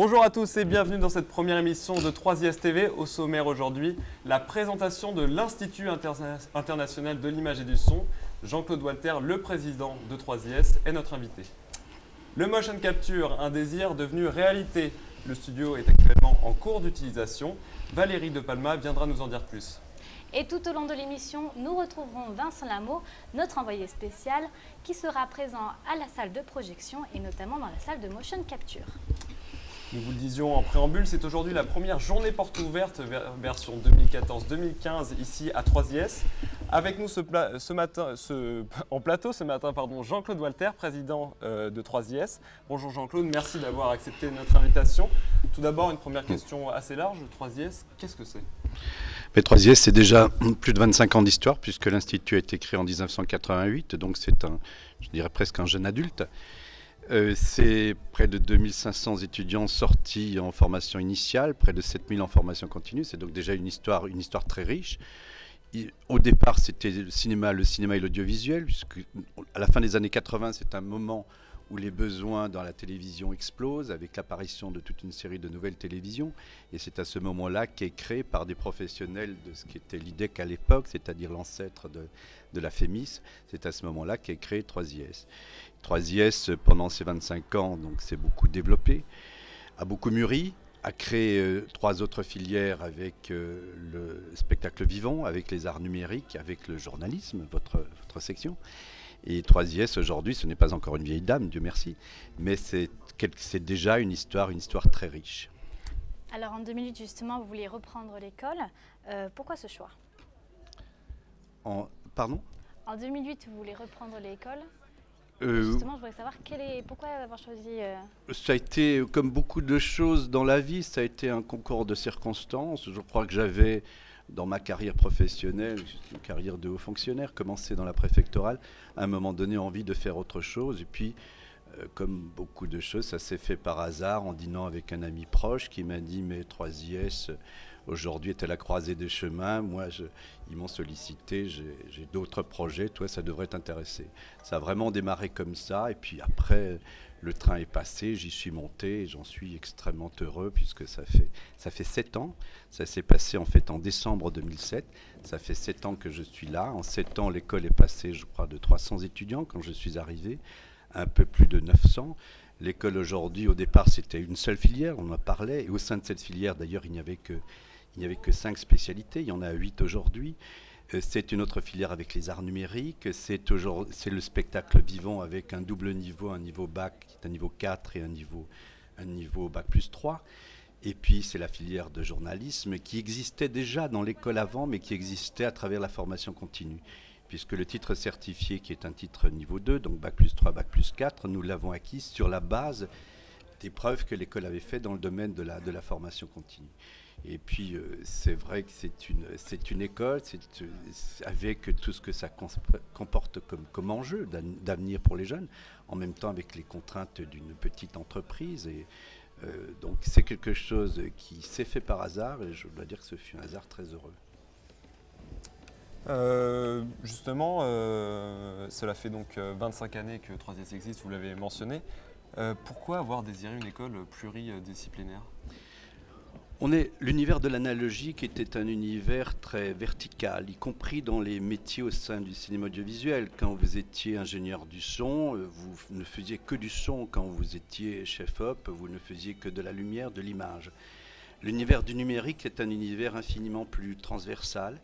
Bonjour à tous et bienvenue dans cette première émission de 3IS TV. Au sommaire aujourd'hui, la présentation de l'Institut international de l'image et du son. Jean-Claude Walter, le président de 3IS, est notre invité. Le motion capture, un désir devenu réalité. Le studio est actuellement en cours d'utilisation. Valérie De Palma viendra nous en dire plus. Et tout au long de l'émission, nous retrouverons Vincent Lameau, notre envoyé spécial, qui sera présent à la salle de projection et notamment dans la salle de motion capture. Nous vous le disions en préambule, c'est aujourd'hui la première journée porte ouverte version 2014-2015 ici à 3IS. Avec nous en plateau ce matin, Jean-Claude Walter, président de 3IS. Bonjour Jean-Claude, merci d'avoir accepté notre invitation. Tout d'abord, une première question assez large. 3IS, qu'est-ce que c'est ? Mais 3IS, c'est déjà plus de 25 ans d'histoire puisque l'Institut a été créé en 1988, donc c'est je dirais presque un jeune adulte. C'est près de 2500 étudiants sortis en formation initiale, près de 7000 en formation continue. C'est donc déjà une histoire très riche. Au départ, c'était le cinéma et l'audiovisuel, puisque à la fin des années 80, c'est un moment où les besoins dans la télévision explosent avec l'apparition de toute une série de nouvelles télévisions. Et c'est à ce moment-là qu'est créé par des professionnels de ce qui était l'IDEC à l'époque, c'est-à-dire l'ancêtre de la FEMIS, c'est à ce moment-là qu'est créé 3IS. 3IS, pendant ces 25 ans, donc s'est beaucoup développé, a beaucoup mûri, a créé 3 autres filières avec le spectacle vivant, avec les arts numériques, avec le journalisme, votre section. Et 3IS, aujourd'hui, ce n'est pas encore une vieille dame, Dieu merci, mais c'est déjà une histoire très riche. Alors en 2008, justement, vous vouliez reprendre l'école. Pourquoi ce choix ? Pardon ? En 2008, vous voulez reprendre l'école. Justement, je voudrais savoir pourquoi avoir choisi... Ça a été, comme beaucoup de choses dans la vie, ça a été un concours de circonstances. Je crois que j'avais, dans ma carrière professionnelle, une carrière de haut fonctionnaire, commencé dans la préfectorale, à un moment donné envie de faire autre chose. Et puis, comme beaucoup de choses, ça s'est fait par hasard en dînant avec un ami proche qui m'a dit « mais 3IS, aujourd'hui est à la croisée des chemins, moi ils m'ont sollicité, j'ai d'autres projets, toi ça devrait t'intéresser ». Ça a vraiment démarré comme ça et puis après le train est passé, j'y suis monté et j'en suis extrêmement heureux puisque ça fait 7 ans, ça s'est passé en fait en décembre 2007, ça fait 7 ans que je suis là, en 7 ans l'école est passée je crois de 300 étudiants quand je suis arrivé, un peu plus de 900. L'école aujourd'hui, au départ, c'était une seule filière, on en parlait, et au sein de cette filière, d'ailleurs, il n'y avait que 5 spécialités, il y en a 8 aujourd'hui. C'est une autre filière avec les arts numériques, c'est le spectacle vivant avec un double niveau, un niveau bac, qui est un niveau 4 et un niveau bac plus 3. Et puis c'est la filière de journalisme qui existait déjà dans l'école avant, mais qui existait à travers la formation continue. Puisque le titre certifié, qui est un titre niveau 2, donc bac plus 3, bac plus 4, nous l'avons acquis sur la base des preuves que l'école avait fait dans le domaine de la formation continue. Et puis c'est vrai que c'est une école avec tout ce que ça comporte comme enjeu d'avenir pour les jeunes, en même temps avec les contraintes d'une petite entreprise. Et donc c'est quelque chose qui s'est fait par hasard et je dois dire que ce fut un hasard très heureux. Justement, cela fait donc 25 années que 3IS existe, vous l'avez mentionné. Pourquoi avoir désiré une école pluridisciplinaire ? L'univers de l'analogique était un univers très vertical, y compris dans les métiers au sein du cinéma audiovisuel. Quand vous étiez ingénieur du son, vous ne faisiez que du son. Quand vous étiez chef op, vous ne faisiez que de la lumière, de l'image. L'univers du numérique est un univers infiniment plus transversal.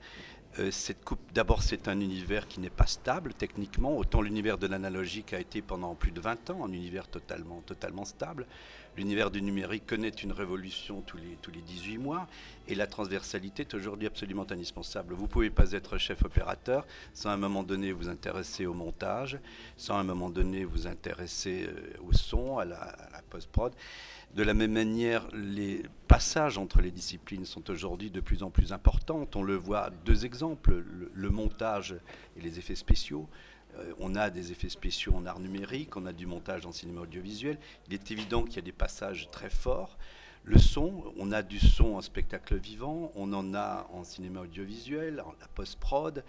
D'abord, c'est un univers qui n'est pas stable techniquement. Autant l'univers de l'analogique a été pendant plus de 20 ans un univers totalement stable. L'univers du numérique connaît une révolution tous les 18 mois et la transversalité est aujourd'hui absolument indispensable. Vous ne pouvez pas être chef opérateur sans à un moment donné vous intéresser au montage, sans à un moment donné vous intéresser au son, à la post-prod. De la même manière, les passages entre les disciplines sont aujourd'hui de plus en plus importants. On le voit, 2 exemples, le montage et les effets spéciaux. On a des effets spéciaux en art numérique, on a du montage en cinéma audiovisuel. Il est évident qu'il y a des passages très forts. Le son, on a du son en spectacle vivant, on en a en cinéma audiovisuel, en la post-prod.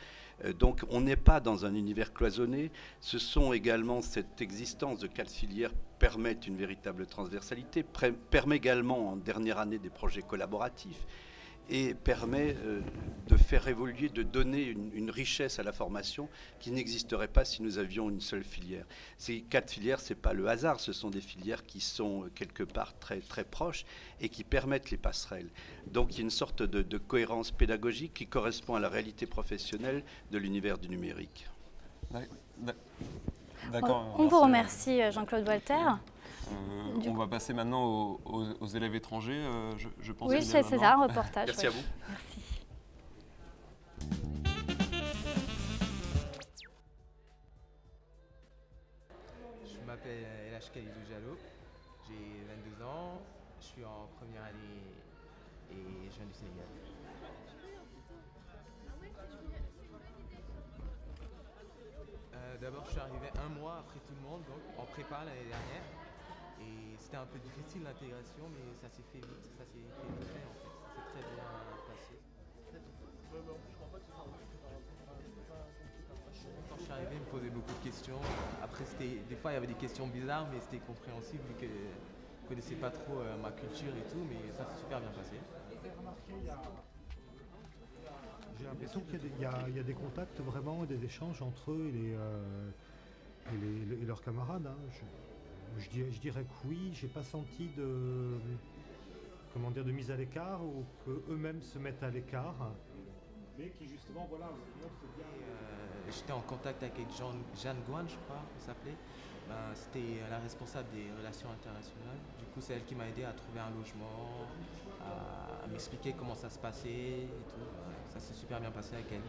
Donc on n'est pas dans un univers cloisonné. Ce sont également, cette existence de 4 filières permet une véritable transversalité, permet également en dernière année des projets collaboratifs et permet de faire évoluer, de donner une richesse à la formation qui n'existerait pas si nous avions une seule filière. Ces 4 filières, ce n'est pas le hasard, ce sont des filières qui sont quelque part très, très proches et qui permettent les passerelles. Donc il y a une sorte de cohérence pédagogique qui correspond à la réalité professionnelle de l'univers du numérique. D'accord. On vous remercie, Jean-Claude Walter. On va passer maintenant aux élèves étrangers, je pense. Oui, c'est ça, un reportage. Merci à vous. Merci. Je m'appelle El Khalidou Diallo, j'ai 22 ans, je suis en première année et je viens du Sénégal. D'abord, je suis arrivé un mois après tout le monde, donc en prépa l'année dernière. Et c'était un peu difficile l'intégration, mais ça s'est fait vite, ça s'est fait vite fait en fait. Ça s'est très bien passé. Quand je suis arrivé, il me posait beaucoup de questions. Après, des fois, il y avait des questions bizarres, mais c'était compréhensible vu que je ne connaissais pas trop ma culture et tout, mais ça s'est super bien passé. J'ai l'impression qu'il y a des contacts vraiment, des échanges entre eux et leurs camarades. Hein. Je dirais que oui, j'ai pas senti de mise à l'écart ou qu'eux-mêmes se mettent à l'écart. Mais qui justement, voilà, montrent bien. J'étais en contact avec Jeanne Guan, je crois, elle s'appelait. C'était la responsable des relations internationales. Du coup, c'est elle qui m'a aidé à trouver un logement, à m'expliquer comment ça se passait et tout. Ça s'est super bien passé avec elle.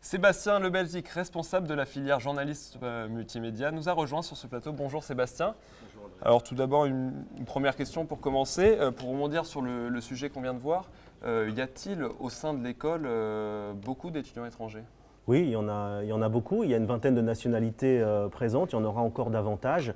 Sébastien Le Belzic, responsable de la filière journaliste multimédia, nous a rejoint sur ce plateau. Bonjour Sébastien. Bonjour. Alors tout d'abord, une première question pour commencer. Pour rebondir sur le sujet qu'on vient de voir, y a-t-il au sein de l'école beaucoup d'étudiants étrangers ? Oui, il y en a beaucoup. Il y a une vingtaine de nationalités présentes. Il y en aura encore davantage.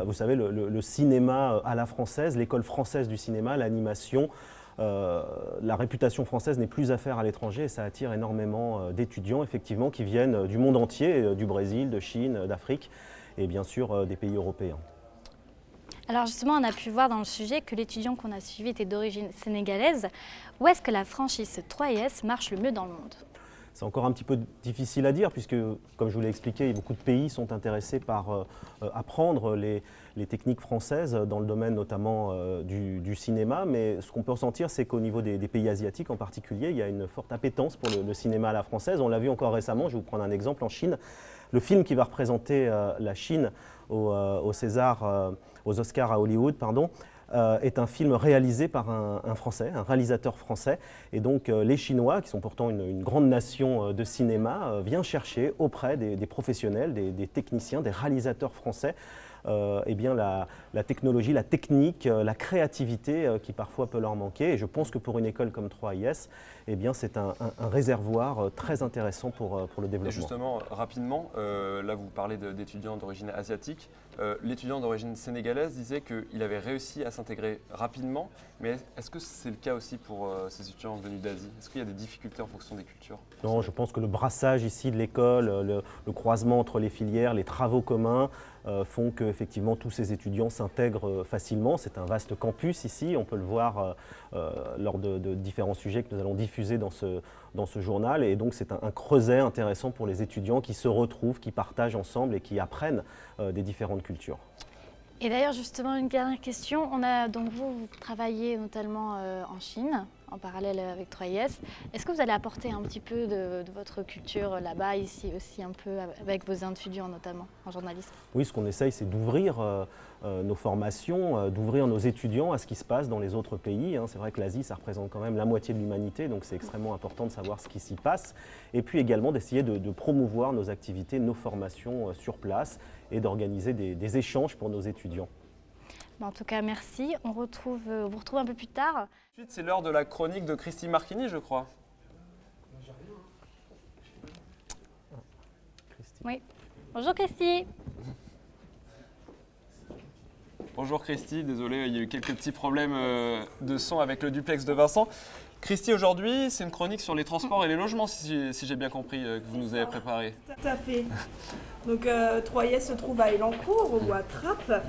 Vous savez, le cinéma à la française, l'école française du cinéma, l'animation, la réputation française n'est plus à faire à l'étranger et ça attire énormément d'étudiants effectivement qui viennent du monde entier, du Brésil, de Chine, d'Afrique et bien sûr des pays européens. Alors justement, on a pu voir dans le sujet que l'étudiant qu'on a suivi était d'origine sénégalaise. Où est-ce que la franchise 3IS marche le mieux dans le monde ? C'est encore un petit peu difficile à dire puisque, comme je vous l'ai expliqué, beaucoup de pays sont intéressés par apprendre les techniques françaises dans le domaine notamment du cinéma. Mais ce qu'on peut ressentir, c'est qu'au niveau des pays asiatiques en particulier, il y a une forte appétence pour le cinéma à la française. On l'a vu encore récemment, je vais vous prendre un exemple en Chine. Le film qui va représenter la Chine au César, aux Oscars à Hollywood, pardon, est un film réalisé par un Français, un réalisateur français. Et donc les Chinois, qui sont pourtant une grande nation de cinéma, viennent chercher auprès des professionnels, des techniciens, des réalisateurs français, eh bien la technologie, la technique, la créativité qui parfois peut leur manquer. Et je pense que pour une école comme 3IS, eh bien c'est un réservoir très intéressant pour le développement. Et justement, rapidement, là vous parlez d'étudiants d'origine asiatique. L'étudiant d'origine sénégalaise disait qu'il avait réussi à s'intégrer rapidement, mais est-ce que c'est le cas aussi pour ces étudiants venus d'Asie? Est-ce qu'il y a des difficultés en fonction des cultures? Non, je pense que le brassage ici de l'école, le croisement entre les filières, les travaux communs font qu'effectivement tous ces étudiants s'intègrent facilement. C'est un vaste campus ici, on peut le voir lors de différents sujets que nous allons diffuser dans ce journal. Et donc c'est un creuset intéressant pour les étudiants qui se retrouvent, qui partagent ensemble et qui apprennent des différentes cultures. Et d'ailleurs, justement, une dernière question. Donc vous travaillez notamment en Chine, en parallèle avec 3IS. Est-ce que vous allez apporter un petit peu de votre culture là-bas, ici aussi, un peu avec vos étudiants notamment, en journalisme? Oui, ce qu'on essaye, c'est d'ouvrir nos formations, d'ouvrir nos étudiants à ce qui se passe dans les autres pays. C'est vrai que l'Asie, ça représente quand même la moitié de l'humanité, donc c'est extrêmement important de savoir ce qui s'y passe. Et puis également d'essayer de promouvoir nos activités, nos formations sur place et d'organiser des échanges pour nos étudiants. En tout cas, merci. On vous retrouve un peu plus tard. Ensuite, c'est l'heure de la chronique de Christy Marchini, je crois. Oui. Bonjour Christy. Bonjour Christy, désolé, il y a eu quelques petits problèmes de son avec le duplex de Vincent. Christy, aujourd'hui, c'est une chronique sur les transports et les logements, si j'ai bien compris, que vous nous avez préparé. Tout à fait. Donc, Troyes se trouve à Élancourt ou à Trappes.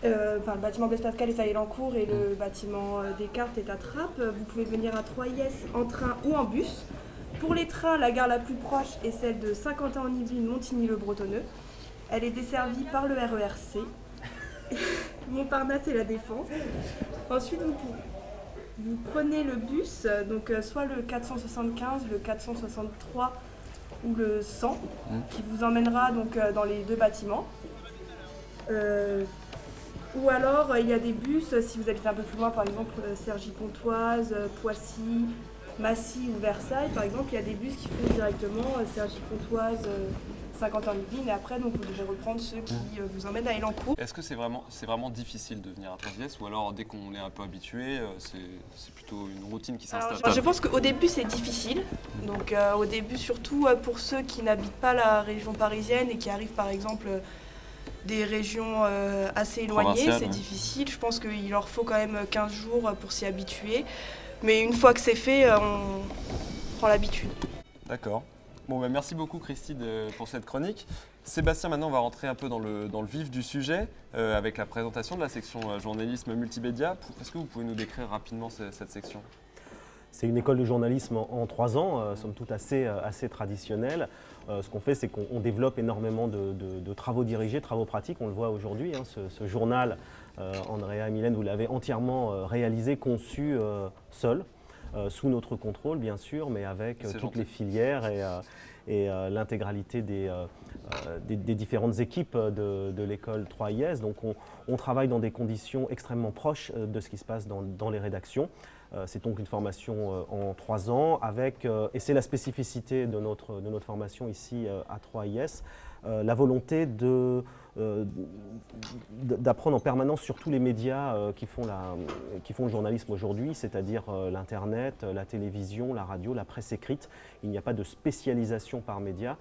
Le bâtiment Blaise Pascal est à Élancourt et le bâtiment Descartes est à Trappes. Vous pouvez venir à Troyes en train ou en bus. Pour les trains, la gare la plus proche est celle de Saint-Quentin-en-Yvelines, Montigny-le-Bretonneux. Elle est desservie par le RERC, Montparnasse et la Défense. Ensuite, vous prenez le bus, donc soit le 475, le 463 ou le 100, qui vous emmènera donc dans les deux bâtiments. Ou alors, il y a des bus, si vous habitez un peu plus loin, par exemple Cergy-Pontoise, Poissy, Massy ou Versailles, par exemple, il y a des bus qui font directement Cergy-Pontoise, Saint-Quentin-en-Yvelines, et après, donc, vous devez reprendre ceux qui vous emmènent à Élancourt. Est-ce que c'est vraiment difficile de venir à Troyes, ou alors dès qu'on est un peu habitué, c'est plutôt une routine qui s'installe? Je pense qu'au début, c'est difficile. Donc, au début, surtout pour ceux qui n'habitent pas la région parisienne et qui arrivent, par exemple, des régions assez éloignées, c'est difficile. Je pense qu'il leur faut quand même 15 jours pour s'y habituer. Mais une fois que c'est fait, on prend l'habitude. D'accord. Bon, bah, merci beaucoup Christy pour cette chronique. Sébastien, maintenant on va rentrer un peu dans le vif du sujet avec la présentation de la section journalisme multimédia. Est-ce que vous pouvez nous décrire rapidement cette section? C'est une école de journalisme en 3 ans, somme toute assez traditionnelle. Ce qu'on fait, c'est qu'on développe énormément de travaux dirigés, travaux pratiques. On le voit aujourd'hui, ce journal, Andrea et Mylène, vous l'avez entièrement réalisé, conçu seul, sous notre contrôle bien sûr, mais avec toutes les filières et l'intégralité des différentes équipes de l'école Troyes. Donc on travaille dans des conditions extrêmement proches de ce qui se passe dans les rédactions. C'est donc une formation en 3 ans et c'est la spécificité de notre formation ici à Troyes, la volonté d'apprendre en permanence sur tous les médias qui font le journalisme aujourd'hui, c'est-à-dire l'Internet, la télévision, la radio, la presse écrite. Il n'y a pas de spécialisation par média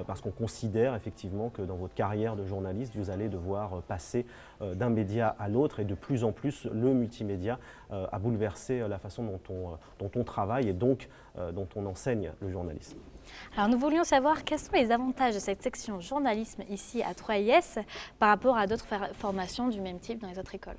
parce qu'on considère effectivement que dans votre carrière de journaliste, vous allez devoir passer d'un média à l'autre et de plus en plus le multimédia a bouleversé la façon dont on travaille et donc dont on enseigne le journalisme. Alors nous voulions savoir quels sont les avantages de cette section journalisme ici à Troyes par rapport à d'autres formations du même type dans les autres écoles.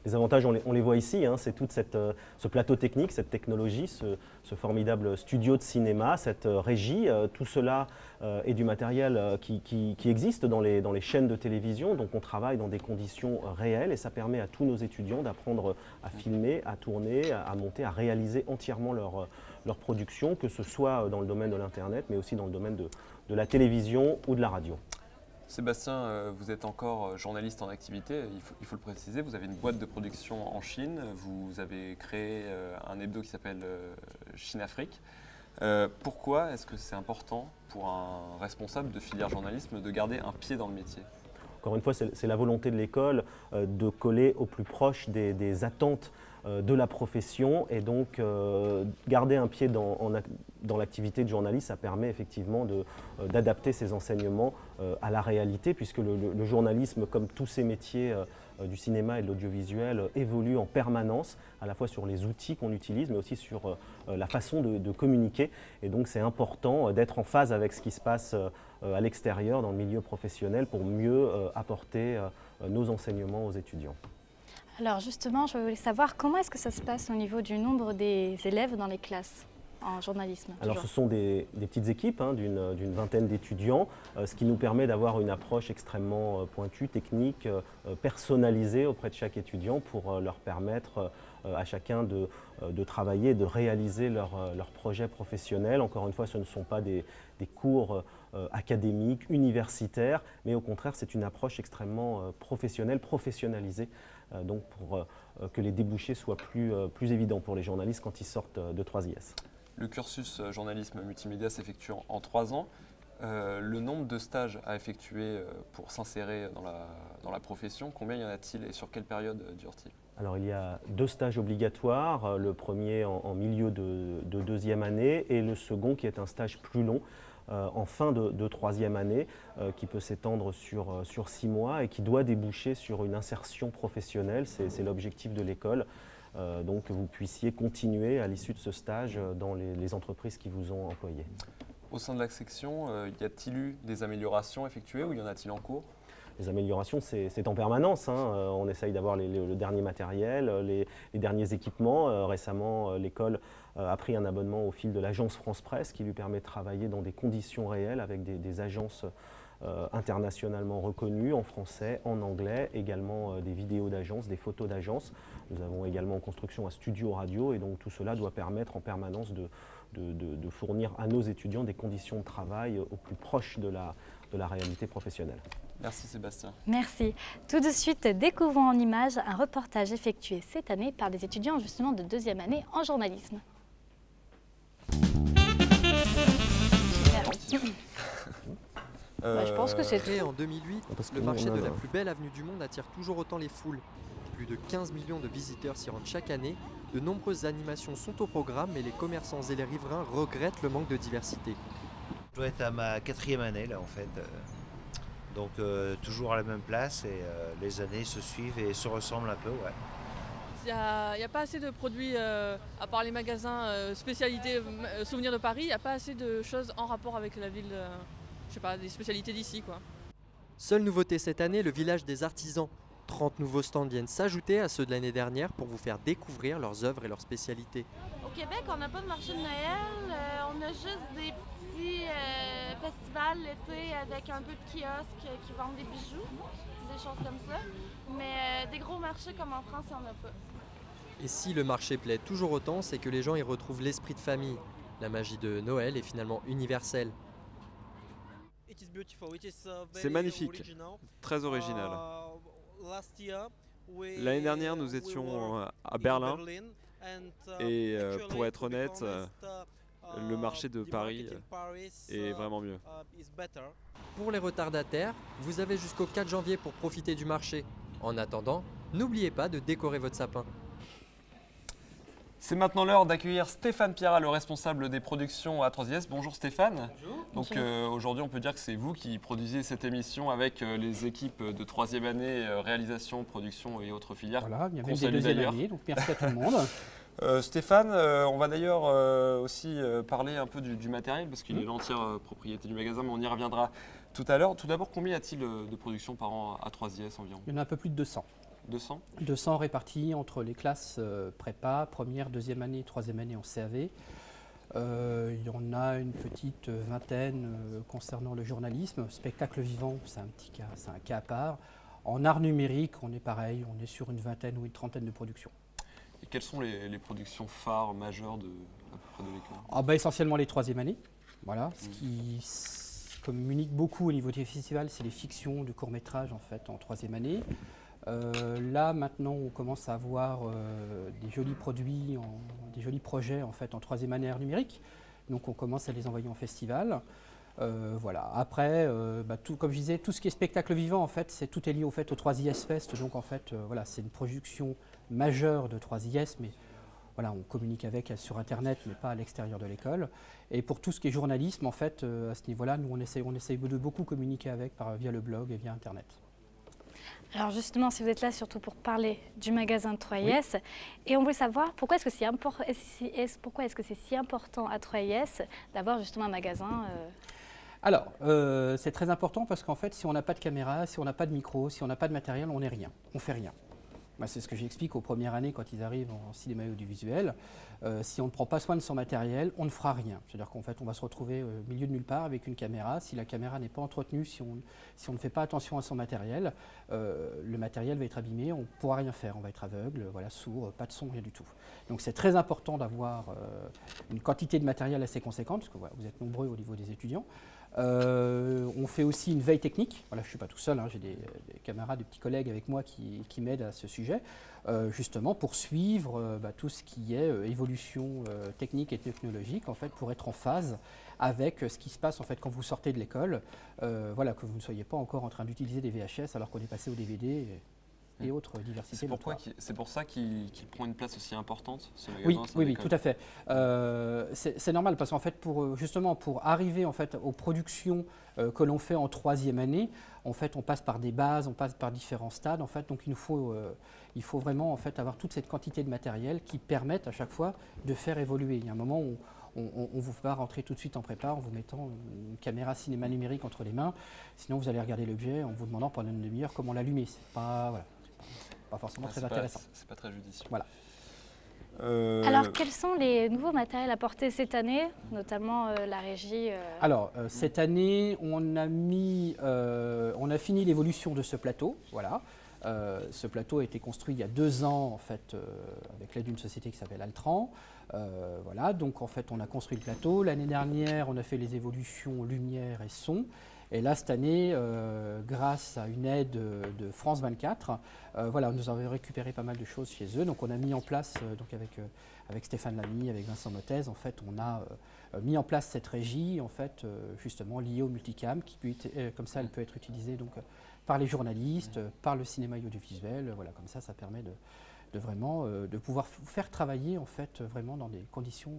Les avantages, on les voit ici, c'est tout ce plateau technique, cette technologie, ce formidable studio de cinéma, cette régie, tout cela est du matériel qui existe dans les chaînes de télévision, donc on travaille dans des conditions réelles et ça permet à tous nos étudiants d'apprendre à filmer, à tourner, à monter, à réaliser entièrement leur production, que ce soit dans le domaine de l'Internet, mais aussi dans le domaine de la télévision ou de la radio. Sébastien, vous êtes encore journaliste en activité, il faut le préciser, vous avez une boîte de production en Chine, vous avez créé un hebdo qui s'appelle Chine-Afrique. Pourquoi est-ce que c'est important pour un responsable de filière journalisme de garder un pied dans le métier? Encore une fois, c'est la volonté de l'école de coller au plus proche des attentes de la profession et donc garder un pied dans l'activité de journaliste, ça permet effectivement d'adapter ses enseignements à la réalité puisque le journalisme, comme tous ces métiers du cinéma et de l'audiovisuel, évolue en permanence, à la fois sur les outils qu'on utilise mais aussi sur la façon de communiquer et donc c'est important d'être en phase avec ce qui se passe à l'extérieur dans le milieu professionnel pour mieux apporter nos enseignements aux étudiants. Alors justement, je voulais savoir comment est-ce que ça se passe au niveau du nombre des élèves dans les classes en journalisme? Alors ce sont des petites équipes d'une vingtaine d'étudiants, ce qui nous permet d'avoir une approche extrêmement pointue, technique, personnalisée auprès de chaque étudiant pour leur permettre à chacun de travailler, de réaliser leur projet professionnel. Encore une fois, ce ne sont pas des cours académiques, universitaires, mais au contraire, c'est une approche extrêmement professionnelle, professionnalisée, donc pour que les débouchés soient plus évidents pour les journalistes quand ils sortent de Troyes. Le cursus journalisme multimédia s'effectue en 3 ans. Le nombre de stages à effectuer pour s'insérer dans la profession, combien y en a-t-il et sur quelle période dure-t-il? Alors il y a 2 stages obligatoires, le premier en milieu de 2e année et le second qui est un stage plus long en fin de 3e année qui peut s'étendre sur 6 mois et qui doit déboucher sur une insertion professionnelle, c'est l'objectif de l'école. Donc que vous puissiez continuer à l'issue de ce stage dans les entreprises qui vous ont employé. Au sein de la section, y a-t-il eu des améliorations effectuées ou y en a-t-il en cours? Les améliorations, c'est en permanence. On essaye d'avoir le dernier matériel, les derniers équipements. Récemment, l'école a pris un abonnement au fil de l'agence France Presse qui lui permet de travailler dans des conditions réelles avec des agences internationalement reconnues en français, en anglais, également des vidéos d'agence, des photos d'agence. Nous avons également en construction un studio radio et donc tout cela doit permettre en permanence de fournir à nos étudiants des conditions de travail au plus proche de la réalité professionnelle. Merci Sébastien. Merci. Tout de suite, découvrons en images un reportage effectué cette année par des étudiants justement de 2e année en journalisme. Je pense que c'est Créé en 2008, le marché de la plus belle avenue du monde attire toujours autant les foules. Plus de 15 millions de visiteurs s'y rendent chaque année. De nombreuses animations sont au programme, mais les commerçants et les riverains regrettent le manque de diversité. Je dois être à ma 4e année là en fait. Donc toujours à la même place et les années se suivent et se ressemblent un peu. Ouais. Il n'y a pas assez de produits, à part les magasins spécialités souvenirs de Paris, il n'y a pas assez de choses en rapport avec la ville, je sais pas, des spécialités d'ici quoi. Seule nouveauté cette année, le village des artisans. 30 nouveaux stands viennent s'ajouter à ceux de l'année dernière pour vous faire découvrir leurs œuvres et leurs spécialités. Au Québec, on n'a pas de marché de Noël, on a juste des petits festivals l'été avec un peu de kiosques qui vendent des bijoux, des choses comme ça. Mais des gros marchés comme en France, il n'y en a pas. Et si le marché plaît toujours autant, c'est que les gens y retrouvent l'esprit de famille. La magie de Noël est finalement universelle. C'est magnifique, très original. L'année dernière, nous étions à Berlin et pour être honnête, le marché de Paris est vraiment mieux. Pour les retardataires, vous avez jusqu'au 4 janvier pour profiter du marché. En attendant, n'oubliez pas de décorer votre sapin. C'est maintenant l'heure d'accueillir Stéphane Pierrat, le responsable des productions à 3IS. Bonjour Stéphane. Bonjour. Donc aujourd'hui, on peut dire que c'est vous qui produisez cette émission avec les équipes de 3e année, réalisation, production et autres filières. Voilà, il y a même des 2e années, donc merci à tout le monde. Stéphane, on va d'ailleurs aussi parler un peu du matériel parce qu'il est l'entière propriété du magasin, mais on y reviendra tout à l'heure. Tout d'abord, combien y a-t-il de production par an à 3IS environ? Il y en a un peu plus de 200. 200 répartis entre les classes prépa, 1re, 2e année, 3e année en CAV. Il y en a une petite vingtaine concernant le journalisme. Spectacle vivant, c'est un cas à part. En art numérique, on est pareil, on est sur une vingtaine ou une trentaine de productions. Et quelles sont les productions phares majeures à peu près de l'école? Essentiellement les 3e années. Voilà. Ce qui communique beaucoup au niveau des festivals, c'est les fictions de courts-métrages en fait en 3e année. Là maintenant on commence à avoir des jolis produits, des jolis projets en fait en 3e année art numérique, donc on commence à les envoyer en festival. Voilà. Après, comme je disais, tout ce qui est spectacle vivant en fait, tout est lié au fait au 3IS Fest, donc en fait voilà, c'est une production majeure de 3IS, mais voilà, on communique avec sur internet mais pas à l'extérieur de l'école. Et pour tout ce qui est journalisme en fait, à ce niveau-là, nous on essaye de beaucoup communiquer avec via le blog et via internet. Alors justement, si vous êtes là surtout pour parler du magasin de 3IS, oui. Et on veut savoir pourquoi est-ce que c'est si important à 3IS d'avoir justement un magasin Alors, c'est très important parce qu'en fait, si on n'a pas de caméra, si on n'a pas de micro, si on n'a pas de matériel, on n'est rien, on fait rien. C'est ce que j'explique aux premières années quand ils arrivent en cinéma et audiovisuel. Si on ne prend pas soin de son matériel, on ne fera rien. C'est-à-dire qu'en fait, on va se retrouver au milieu de nulle part avec une caméra. Si la caméra n'est pas entretenue, si on ne fait pas attention à son matériel, le matériel va être abîmé, on ne pourra rien faire. On va être aveugle, voilà, sourd, pas de son, rien du tout. Donc c'est très important d'avoir une quantité de matériel assez conséquente, parce que voilà, vous êtes nombreux au niveau des étudiants. On fait aussi une veille technique. Voilà, je ne suis pas tout seul, j'ai des camarades, des petits collègues avec moi qui m'aident à ce sujet, justement pour suivre tout ce qui est évolution technique et technologique, en fait, pour être en phase avec ce qui se passe en fait quand vous sortez de l'école, voilà, que vous ne soyez pas encore en train d'utiliser des VHS alors qu'on est passé au DVD. et autres diversités. C'est pour ça qu'il prend une place aussi importante, ce magasin. Oui, tout à fait. C'est normal parce qu'en fait, justement, pour arriver en fait aux productions que l'on fait en 3e année, en fait, on passe par des bases, on passe par différents stades. En fait, donc il faut vraiment en fait avoir toute cette quantité de matériel qui permettent à chaque fois de faire évoluer. Il y a un moment où on ne vous fait pas rentrer tout de suite en prépa en vous mettant une caméra cinéma numérique entre les mains. Sinon, vous allez regarder l'objet en vous demandant pendant une demi-heure comment l'allumer. C'est pas forcément très intéressant. C'est pas très judicieux. Voilà. Alors, quels sont les nouveaux matériels apportés cette année, notamment la régie Alors, cette année, on a fini l'évolution de ce plateau. Voilà. Ce plateau a été construit il y a 2 ans, en fait, avec l'aide d'une société qui s'appelle Altran. Voilà, donc en fait, on a construit le plateau. L'année dernière, on a fait les évolutions lumière et son. Et là, cette année, grâce à une aide de France 24, voilà, nous avons récupéré pas mal de choses chez eux. Donc, on a mis en place, donc avec Stéphane Lamy, avec Vincent Mottez, en fait, on a mis en place cette régie, en fait, justement liée au multicam, comme ça, elle peut être utilisée donc par les journalistes, par le cinéma et audiovisuel. Voilà, comme ça permet de vraiment de pouvoir faire travailler, en fait, vraiment dans des conditions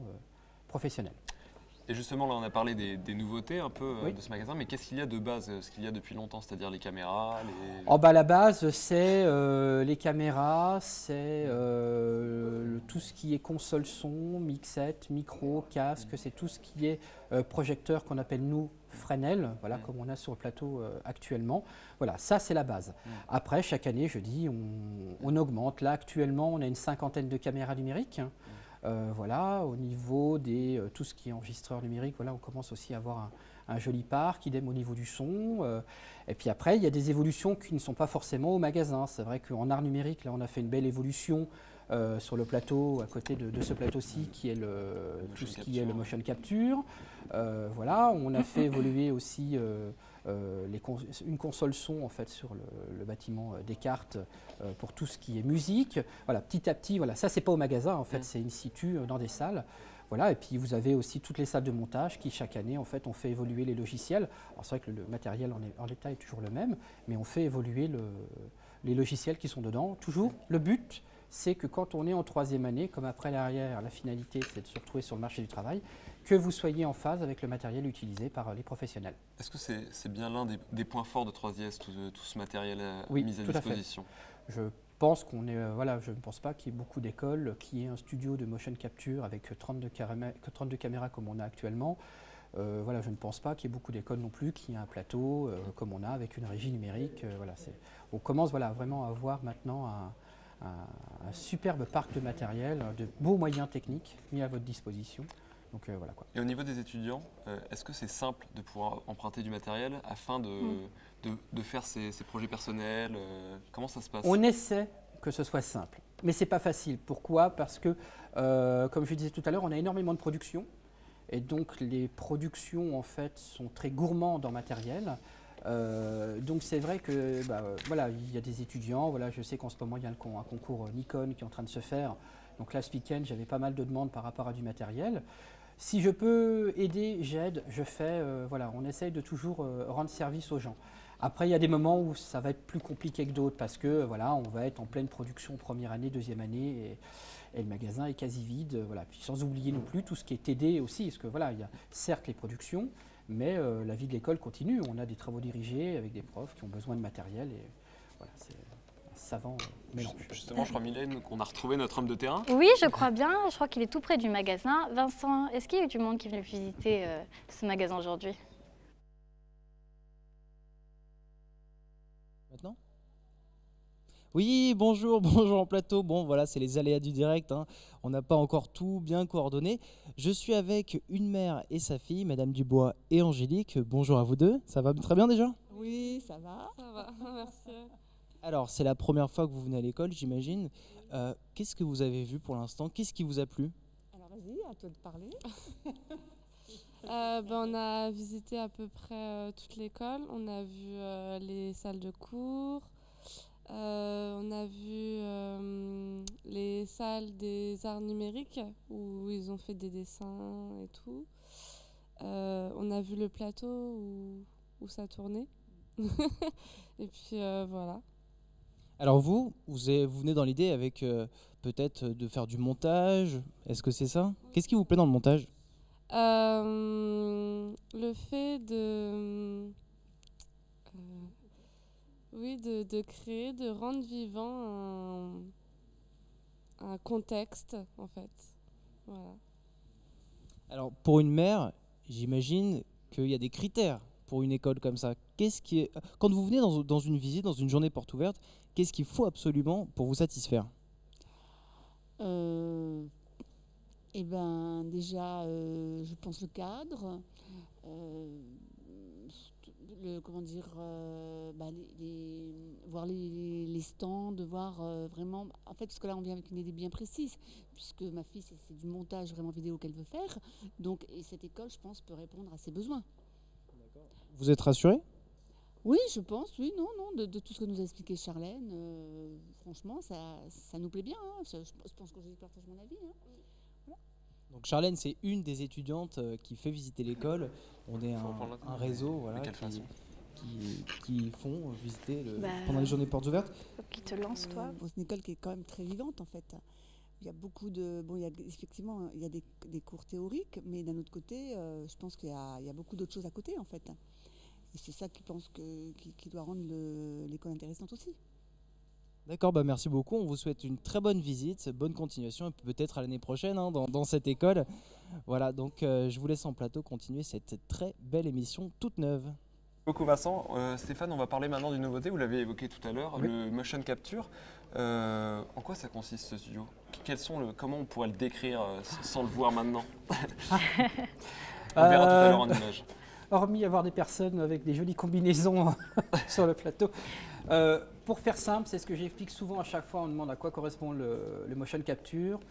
professionnelles. Et justement, là, on a parlé des nouveautés un peu de ce magasin, mais qu'est-ce qu'il y a de base, ce qu'il y a depuis longtemps, c'est-à-dire les caméras La base, c'est les caméras, c'est tout ce qui est console son, mixette, micro, casque, c'est tout ce qui est projecteur qu'on appelle nous Fresnel, voilà, comme on a sur le plateau actuellement. Voilà, ça c'est la base. Après, chaque année, je dis, on augmente. Là, actuellement, on a une 50aine de caméras numériques. Voilà, au niveau de tout ce qui est enregistreur numérique, voilà, on commence aussi à avoir un joli parc, idem au niveau du son. Et puis après, il y a des évolutions qui ne sont pas forcément au magasin. C'est vrai qu'en art numérique, là, on a fait une belle évolution sur le plateau, à côté de ce plateau-ci, qui est tout ce qui est le motion capture. Voilà, on a fait évoluer aussi une console son en fait sur le bâtiment Descartes pour tout ce qui est musique. Voilà, petit à petit, voilà, ça c'est pas au magasin en fait, c'est in situ dans des salles. Voilà, et puis vous avez aussi toutes les salles de montage qui chaque année en fait on fait évoluer les logiciels. Alors c'est vrai que le matériel en l'état est toujours le même, mais on fait évoluer les logiciels qui sont dedans. Toujours le but, c'est que quand on est en 3e année, comme après l'arrière, la finalité c'est de se retrouver sur le marché du travail, que vous soyez en phase avec le matériel utilisé par les professionnels. Est-ce que c'est bien l'un des points forts de 3IS, tout ce matériel mis à disposition? Je pense qu'on est, je ne pense pas qu'il y ait beaucoup d'écoles qui aient un studio de motion capture avec 32 caméras comme on a actuellement. Je ne pense pas qu'il y ait beaucoup d'écoles non plus qui aient un plateau comme on a avec une régie numérique. On commence vraiment à avoir maintenant un superbe parc de matériel, de beaux moyens techniques mis à votre disposition. Donc, voilà, quoi. Et au niveau des étudiants, est-ce que c'est simple de pouvoir emprunter du matériel afin de faire ses projets personnels? Comment ça se passe? On essaie que ce soit simple, mais ce n'est pas facile. Pourquoi? Parce que, comme je disais tout à l'heure, on a énormément de productions. Et donc, les productions, en fait, sont très gourmandes en matériel. Donc, c'est vrai que, il y a des étudiants. Voilà, je sais qu'en ce moment, il y a un concours Nikon qui est en train de se faire. Donc là, ce week-end, j'avais pas mal de demandes par rapport à du matériel. Si je peux aider, j'aide, je fais. On essaye de toujours rendre service aux gens. Après, il y a des moments où ça va être plus compliqué que d'autres parce que on va être en pleine production première année, deuxième année et le magasin est quasi vide. Voilà. Puis sans oublier non plus tout ce qui est aidé aussi, parce que il y a certes les productions, mais la vie de l'école continue. On a des travaux dirigés avec des profs qui ont besoin de matériel et voilà, c'est savant mélange. Justement, je crois, Mylène, qu'on a retrouvé notre homme de terrain. Oui, je crois bien. Je crois qu'il est tout près du magasin. Vincent, est-ce qu'il y a eu du monde qui est venu visiter ce magasin aujourd'hui? Maintenant? Oui, bonjour, bonjour en plateau. Bon, voilà, c'est les aléas du direct, hein. On n'a pas encore tout bien coordonné. Je suis avec une mère et sa fille, Madame Dubois et Angélique. Bonjour à vous deux. Ça va très bien déjà? Oui, ça va. Ça va, merci. Alors, c'est la première fois que vous venez à l'école, j'imagine. Qu'est-ce que vous avez vu pour l'instant? Qu'est-ce qui vous a plu? Alors, vas-y, à toi de parler. On a visité à peu près toute l'école. On a vu les salles de cours. On a vu les salles des arts numériques où ils ont fait des dessins et tout. On a vu le plateau où ça tournait. Et puis voilà. Alors vous venez dans l'idée avec peut-être de faire du montage. Est-ce que c'est ça? Qu'est-ce qui vous plaît dans le montage? Le fait de créer, de rendre vivant un contexte, en fait. Voilà. Alors pour une mère, j'imagine qu'il y a des critères pour une école comme ça. Quand vous venez dans une visite, dans une journée porte ouverte, qu'est-ce qu'il faut absolument pour vous satisfaire? Eh ben déjà, je pense le cadre, voir les stands, de voir vraiment, en fait, parce que là on vient avec une idée bien précise, puisque ma fille c'est du montage vraiment vidéo qu'elle veut faire, donc et cette école, je pense, peut répondre à ses besoins. Vous êtes rassuré? Oui, je pense, oui, non, de tout ce que nous a expliqué Charlène, franchement, ça nous plaît bien, hein. Je pense que je partage mon avis. Hein. Voilà. Donc Charlène, c'est une des étudiantes qui fait visiter l'école. On est un réseau voilà, qui font visiter pendant les journées portes ouvertes. Qui te lance, toi? C'est une école qui est quand même très vivante, en fait. Il y a beaucoup de... Bon, effectivement, il y a des cours théoriques, mais d'un autre côté, je pense qu'il y a beaucoup d'autres choses à côté, en fait. Et c'est ça qui doit rendre l'école intéressante aussi. D'accord, merci beaucoup. On vous souhaite une très bonne visite, bonne continuation et peut-être à l'année prochaine dans cette école. Voilà, donc je vous laisse en plateau continuer cette très belle émission toute neuve. Beaucoup Vincent. Stéphane, on va parler maintenant d'une nouveauté, vous l'avez évoqué tout à l'heure, le motion capture. En quoi ça consiste ce studio? Comment on pourrait le décrire sans le voir maintenant? On verra tout à l'heure en image. Hormis avoir des personnes avec des jolies combinaisons sur le plateau. Pour faire simple, c'est ce que j'explique souvent à chaque fois, on demande à quoi correspond le motion capture.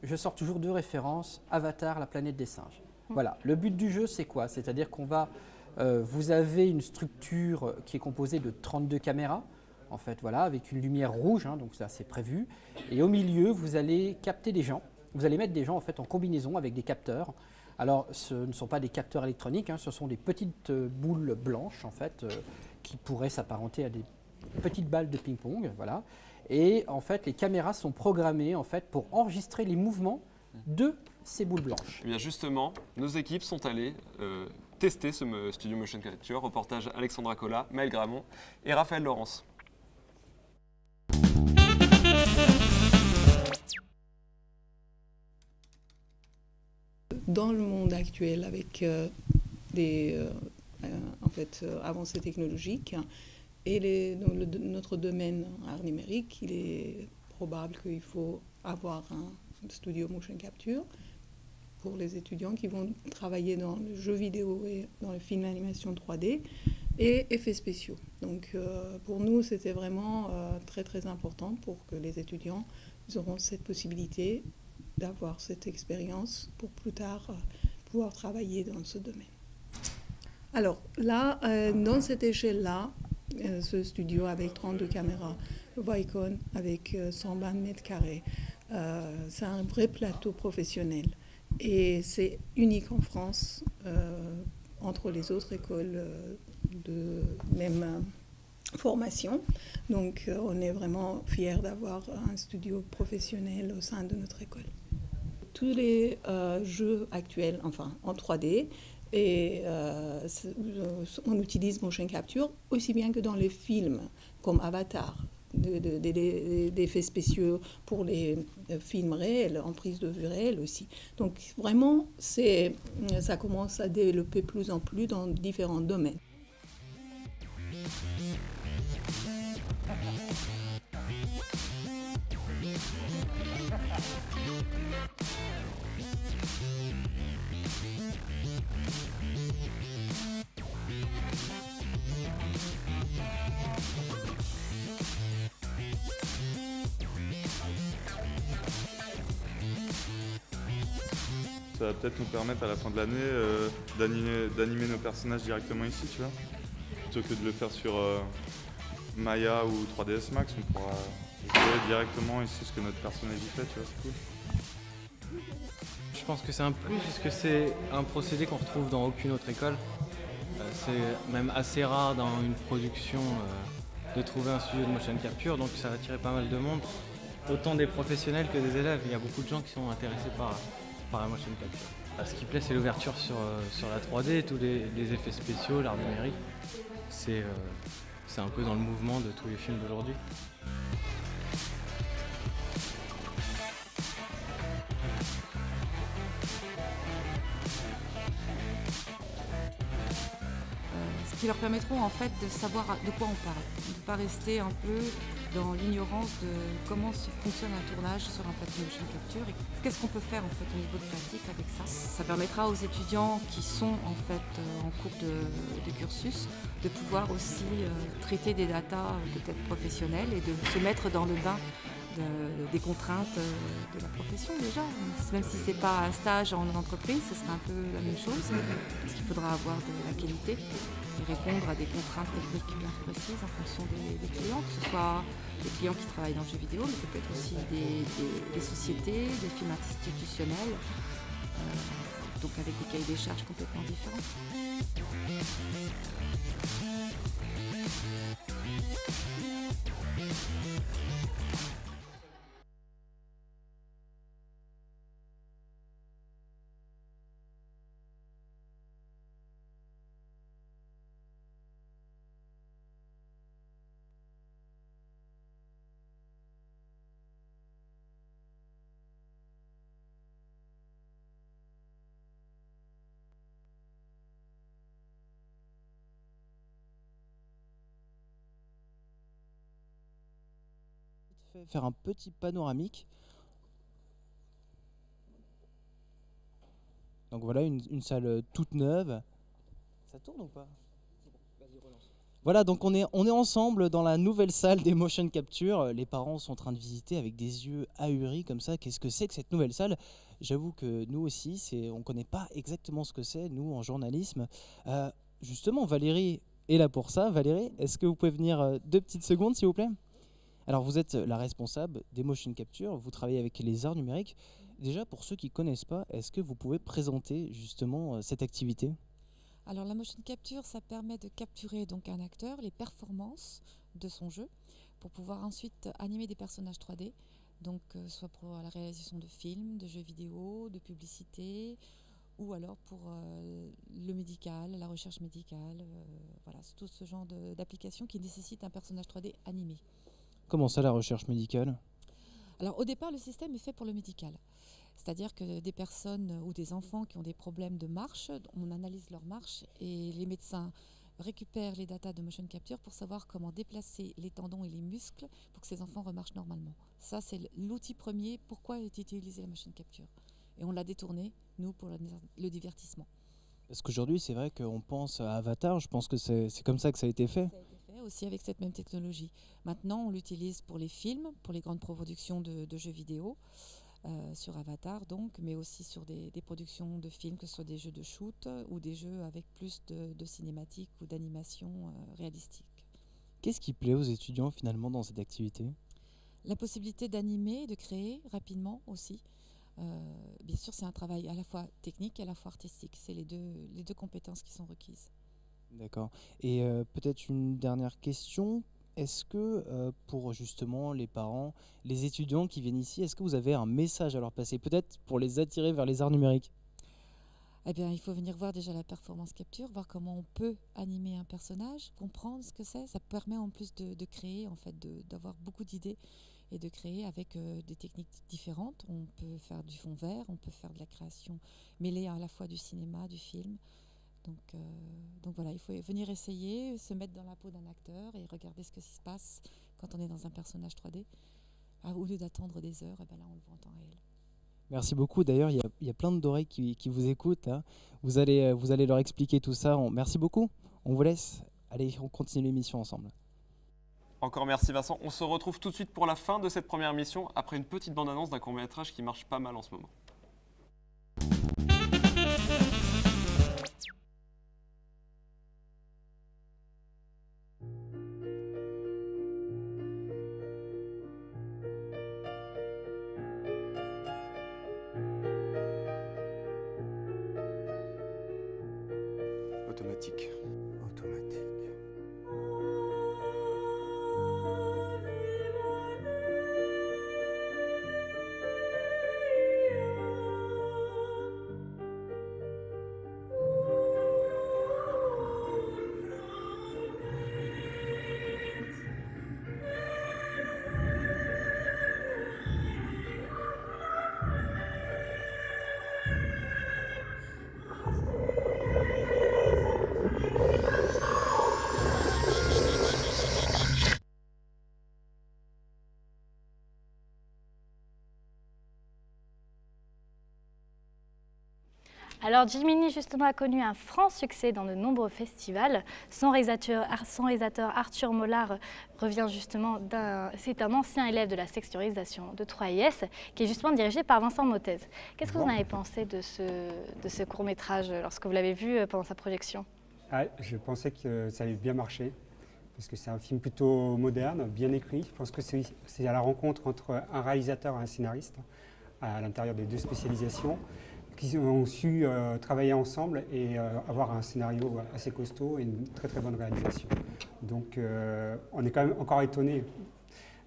Je sors toujours 2 références, Avatar, la planète des singes. Voilà, le but du jeu c'est quoi? C'est-à-dire qu'on va, vous avez une structure qui est composée de 32 caméras, en fait, voilà, avec une lumière rouge, hein, donc ça c'est prévu. Et au milieu, vous allez capter des gens, vous allez mettre des gens en fait en combinaison avec des capteurs. Alors, ce ne sont pas des capteurs électroniques, hein, ce sont des petites boules blanches, en fait, qui pourraient s'apparenter à des petites balles de ping-pong, voilà. Et en fait, les caméras sont programmées en fait, pour enregistrer les mouvements de ces boules blanches. Et bien justement, nos équipes sont allées tester ce studio motion capture. Reportage Alexandra Collat, Maël Gramont et Raphaël Laurence. Dans le monde actuel, avec des avancées technologiques et notre domaine art numérique, il est probable qu'il faut avoir un studio motion capture pour les étudiants qui vont travailler dans le jeu vidéo et dans le film d'animation 3D et effets spéciaux. Donc pour nous, c'était vraiment très très important pour que les étudiants auront cette possibilité d'avoir cette expérience pour plus tard pouvoir travailler dans ce domaine. Alors là, dans cette échelle-là, ce studio avec 32 caméras, Vicon avec 120 mètres carrés, c'est un vrai plateau professionnel et c'est unique en France entre les autres écoles de même formation. Donc on est vraiment fiers d'avoir un studio professionnel au sein de notre école. Tous les jeux actuels, enfin en 3D, et on utilise motion capture aussi bien que dans les films comme Avatar, d'effets spéciaux pour les films réels, en prise de vue réelle aussi. Donc vraiment, ça commence à développer plus en plus dans différents domaines. Ça va peut-être nous permettre à la fin de l'année d'animer nos personnages directement ici, tu vois. Plutôt que de le faire sur Maya ou 3ds Max, on pourra jouer directement ici ce que notre personnage y fait, tu vois, c'est cool. Je pense que c'est un plus puisque c'est un procédé qu'on retrouve dans aucune autre école. C'est même assez rare dans une production de trouver un studio de motion capture, donc ça a attiré pas mal de monde, autant des professionnels que des élèves. Il y a beaucoup de gens qui sont intéressés par la motion capture. Ce qui plaît, c'est l'ouverture sur la 3D, tous les effets spéciaux, l'art numérique. C'est un peu dans le mouvement de tous les films d'aujourd'hui. Ce qui leur permettront en fait de savoir de quoi on parle, de ne pas rester un peu dans l'ignorance de comment fonctionne un tournage sur un plateau motion capture et qu'est-ce qu'on peut faire en fait au niveau créatif avec ça. Ça permettra aux étudiants qui sont en fait en cours de cursus de pouvoir aussi traiter des datas peut-être professionnelles et de se mettre dans le bain des contraintes de la profession déjà. Même si ce n'est pas un stage en entreprise, ce sera un peu la même chose parce qu'il faudra avoir de la qualité et répondre à des contraintes techniques bien précises en fonction des clients, que ce soit des clients qui travaillent dans le jeu vidéo, mais ça peut être aussi des sociétés, des films institutionnels, donc avec des cahiers des charges complètement différents. Faire un petit panoramique. Donc voilà une salle toute neuve. Ça tourne ou pas? Voilà, donc on est ensemble dans la nouvelle salle des motion capture. Les parents sont en train de visiter avec des yeux ahuris comme ça. Qu'est-ce que c'est que cette nouvelle salle? J'avoue que nous aussi, on ne connaît pas exactement ce que c'est, nous, en journalisme. Justement, Valérie est là pour ça. Valérie, est-ce que vous pouvez venir 2 petites secondes, s'il vous plaît? Alors, vous êtes la responsable des motion capture, vous travaillez avec les arts numériques. Déjà, pour ceux qui ne connaissent pas, est-ce que vous pouvez présenter justement cette activité? Alors, la motion capture, ça permet de capturer donc un acteur, les performances de son jeu, pour pouvoir ensuite animer des personnages 3D, donc soit pour la réalisation de films, de jeux vidéo, de publicités, ou alors pour le médical, la recherche médicale, voilà, c'est tout ce genre d'applications qui nécessitent un personnage 3D animé. Comment ça, la recherche médicale? Alors au départ, le système est fait pour le médical. C'est-à-dire que des personnes ou des enfants qui ont des problèmes de marche, on analyse leur marche et les médecins récupèrent les datas de motion capture pour savoir comment déplacer les tendons et les muscles pour que ces enfants remarchent normalement. Ça, c'est l'outil premier. Pourquoi est utilisée la motion capture? Et on l'a détourné, nous, pour le divertissement. Parce qu'aujourd'hui, c'est vrai qu'on pense à Avatar, je pense que c'est comme ça que ça a été fait. Ça a été fait aussi avec cette même technologie. Maintenant, on l'utilise pour les films, pour les grandes productions de jeux vidéo, sur Avatar donc, mais aussi sur des productions de films, que ce soit des jeux de shoot ou des jeux avec plus de cinématiques ou d'animation réalistique. Qu'est-ce qui plaît aux étudiants finalement dans cette activité? La possibilité d'animer, de créer rapidement aussi. Bien sûr, c'est un travail à la fois technique et à la fois artistique. C'est les deux compétences qui sont requises. D'accord. Et peut-être une dernière question. Est-ce que pour justement les parents, les étudiants qui viennent ici, est-ce que vous avez un message à leur passer, peut-être pour les attirer vers les arts numériques? Eh bien, il faut venir voir déjà la performance capture, voir comment on peut animer un personnage, comprendre ce que c'est. Ça permet en plus de créer, en fait, d'avoir beaucoup d'idées et de créer avec des techniques différentes. On peut faire du fond vert, on peut faire de la création mêlée à la fois du cinéma, du film. Donc voilà, il faut venir essayer, se mettre dans la peau d'un acteur et regarder ce qui se passe quand on est dans un personnage 3D. Au lieu d'attendre des heures, et ben là on le voit en temps réel. Merci beaucoup. D'ailleurs, il y a plein d'oreilles qui vous écoutent. Hein. Vous allez leur expliquer tout ça. Merci beaucoup. On vous laisse. Allez, on continue l'émission ensemble. Encore merci Vincent. On se retrouve tout de suite pour la fin de cette première émission, après une petite bande-annonce d'un court-métrage qui marche pas mal en ce moment. Automatique. Alors Jiminy justement a connu un franc succès dans de nombreux festivals. Son réalisateur Arthur Mollard revient justement c'est un ancien élève de la sectorisation de 3IS qui est justement dirigé par Vincent Motez. Qu'est-ce que vous en avez pensé de ce court-métrage lorsque vous l'avez vu pendant sa projection? Je pensais que ça allait bien marcher parce que c'est un film plutôt moderne, bien écrit. Je pense que c'est à la rencontre entre un réalisateur et un scénariste à l'intérieur des deux spécialisations qui ont su travailler ensemble et avoir un scénario assez costaud et une très très bonne réalisation. Donc on est quand même encore étonné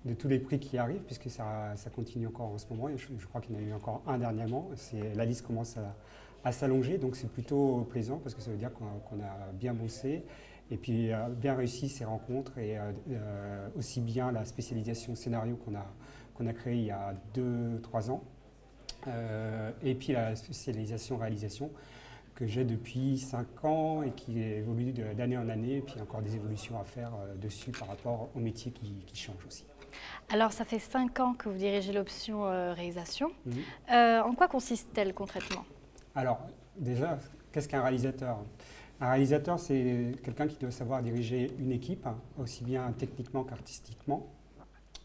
de tous les prix qui arrivent puisque ça continue encore en ce moment. Et je crois qu'il y en a eu encore un dernièrement. La liste commence à s'allonger, donc c'est plutôt plaisant parce que ça veut dire qu'on a bien bossé et puis bien réussi ces rencontres et aussi bien la spécialisation scénario qu'on a créée il y a 2-3 ans. Et puis la spécialisation réalisation que j'ai depuis 5 ans et qui évolue d'année en année, et puis encore des évolutions à faire dessus par rapport au métier qui change aussi. Alors ça fait 5 ans que vous dirigez l'option réalisation. En quoi consiste-t-elle concrètement? Alors déjà, qu'est-ce qu'un réalisateur? Un réalisateur, c'est quelqu'un qui doit savoir diriger une équipe, aussi bien techniquement qu'artistiquement.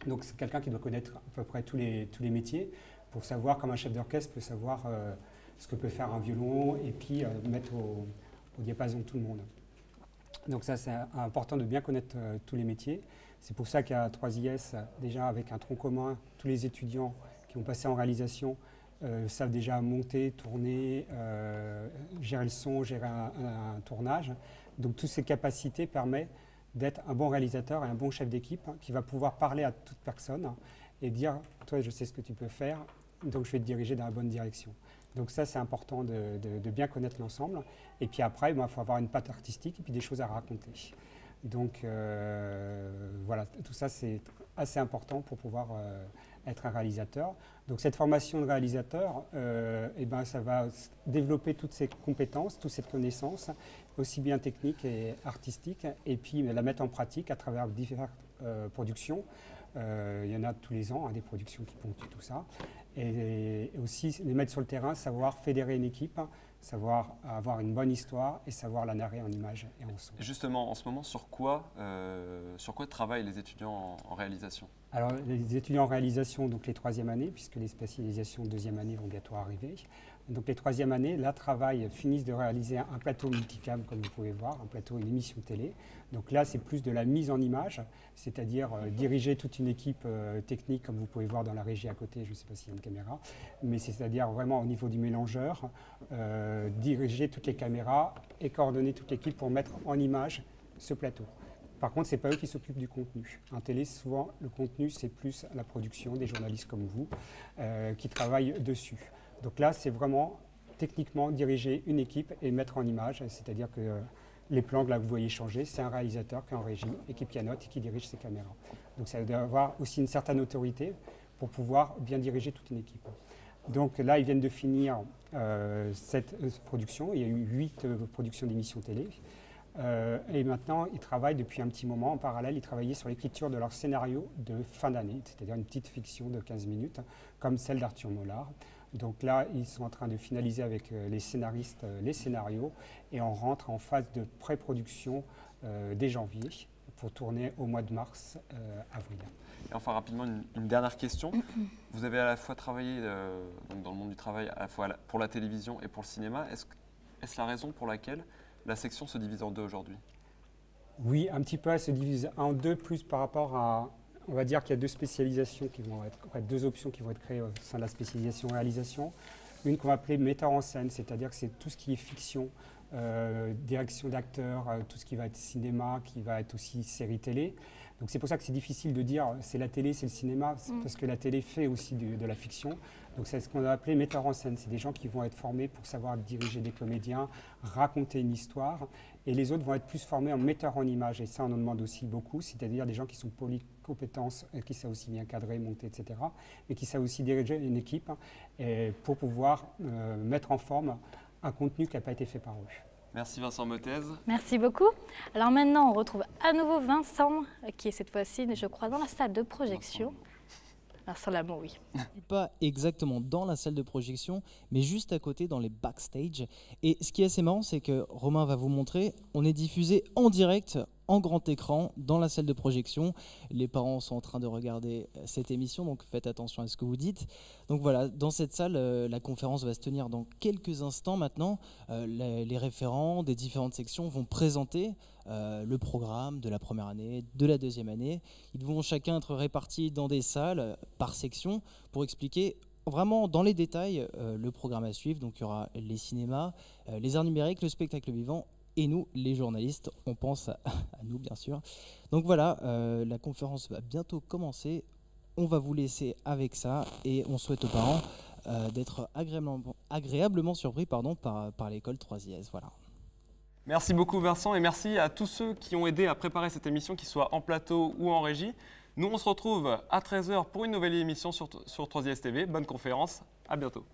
Donc c'est quelqu'un qui doit connaître à peu près tous les métiers, pour savoir, comme un chef d'orchestre peut savoir ce que peut faire un violon et puis mettre au diapason tout le monde. Donc ça, c'est important de bien connaître tous les métiers. C'est pour ça qu'à 3IS, déjà avec un tronc commun, tous les étudiants qui ont passé en réalisation savent déjà monter, tourner, gérer le son, gérer un tournage. Donc toutes ces capacités permettent d'être un bon réalisateur et un bon chef d'équipe qui va pouvoir parler à toute personne et dire « toi, je sais ce que tu peux faire ». Donc, je vais te diriger dans la bonne direction. Donc ça, c'est important de bien connaître l'ensemble. Et puis après, il faut avoir une patte artistique et puis des choses à raconter. Donc voilà, tout ça, c'est assez important pour pouvoir être un réalisateur. Donc cette formation de réalisateur, ça va développer toutes ces compétences, toute cette connaissance, aussi bien technique et artistique, et puis la mettre en pratique à travers diverses productions. Il y en a tous les ans, des productions qui ponctuent tout ça. Et aussi les mettre sur le terrain, savoir fédérer une équipe, savoir avoir une bonne histoire et savoir la narrer en images et en son. Justement, en ce moment, sur quoi travaillent les étudiants en réalisation? Alors, les étudiants en réalisation, donc les 3e années, puisque les spécialisations 2e année vont bientôt arriver. Donc les 3e années, là, finissent de réaliser un plateau multicam, comme vous pouvez voir, un plateau, une émission télé. Donc là, c'est plus de la mise en image, c'est-à-dire diriger toute une équipe technique, comme vous pouvez voir dans la régie à côté, je ne sais pas s'il y a une caméra, mais c'est-à-dire vraiment au niveau du mélangeur, diriger toutes les caméras et coordonner toute l'équipe pour mettre en image ce plateau. Par contre, ce n'est pas eux qui s'occupent du contenu. En télé, souvent, le contenu, c'est plus la production, des journalistes comme vous, qui travaillent dessus. Donc là, c'est vraiment techniquement diriger une équipe et mettre en image, c'est-à-dire que les plans que là, vous voyez changer, c'est un réalisateur qui est en régie et qui pianote et qui dirige ses caméras. Donc ça doit avoir aussi une certaine autorité pour pouvoir bien diriger toute une équipe. Donc là, ils viennent de finir cette production. Il y a eu 8 productions d'émissions télé. Et maintenant, ils travaillent depuis un petit moment. En parallèle, ils travaillaient sur l'écriture de leur scénario de fin d'année, c'est-à-dire une petite fiction de 15 minutes, comme celle d'Arthur Mollard. Donc là, ils sont en train de finaliser avec les scénaristes les scénarios et on rentre en phase de pré-production dès janvier pour tourner au mois de mars, avril. Et enfin, rapidement, une dernière question. Vous avez à la fois travaillé donc dans le monde du travail, à la fois pour la télévision et pour le cinéma. Est-ce la raison pour laquelle la section se divise en deux aujourd'hui? Oui, un petit peu, elle se divise en deux, plus par rapport à... On va dire qu'il y a 2 spécialisations qui vont être, 2 options qui vont être créées au sein de la spécialisation réalisation. Une qu'on va appeler metteur en scène, c'est-à-dire que c'est tout ce qui est fiction, direction d'acteurs, tout ce qui va être cinéma, qui va être aussi série télé. Donc c'est pour ça que c'est difficile de dire c'est la télé, c'est le cinéma, parce que la télé fait aussi de la fiction. Donc c'est ce qu'on a appelé metteur en scène. C'est des gens qui vont être formés pour savoir diriger des comédiens, raconter une histoire. Et les autres vont être plus formés en metteur en image. Et ça, on en demande aussi beaucoup, c'est-à-dire des gens qui sont polycompétences, qui savent aussi bien cadrer, monter, etc. Mais qui savent aussi diriger une équipe pour pouvoir mettre en forme un contenu qui n'a pas été fait par eux. Merci Vincent Motez. Merci beaucoup. Alors maintenant, on retrouve à nouveau Vincent, qui est cette fois-ci, je crois, dans la salle de projection. Alors sur la bon, oui. Pas exactement dans la salle de projection, mais juste à côté dans les backstage. Et ce qui est assez marrant, c'est que Romain va vous montrer, on est diffusé en direct, en grand écran, dans la salle de projection. Les parents sont en train de regarder cette émission, donc faites attention à ce que vous dites. Donc voilà, dans cette salle, la conférence va se tenir dans quelques instants maintenant. Les référents des différentes sections vont présenter le programme de la première année, de la deuxième année. Ils vont chacun être répartis dans des salles par section pour expliquer vraiment dans les détails le programme à suivre. Donc il y aura les cinémas, les arts numériques, le spectacle vivant et nous, les journalistes, on pense à nous bien sûr. Donc voilà, la conférence va bientôt commencer. On va vous laisser avec ça et on souhaite aux parents d'être agréablement surpris par l'école 3IS. Voilà. Merci beaucoup Vincent et merci à tous ceux qui ont aidé à préparer cette émission, qu'ils soient en plateau ou en régie. Nous, on se retrouve à 13h pour une nouvelle émission sur 3IS TV. Bonne conférence, à bientôt.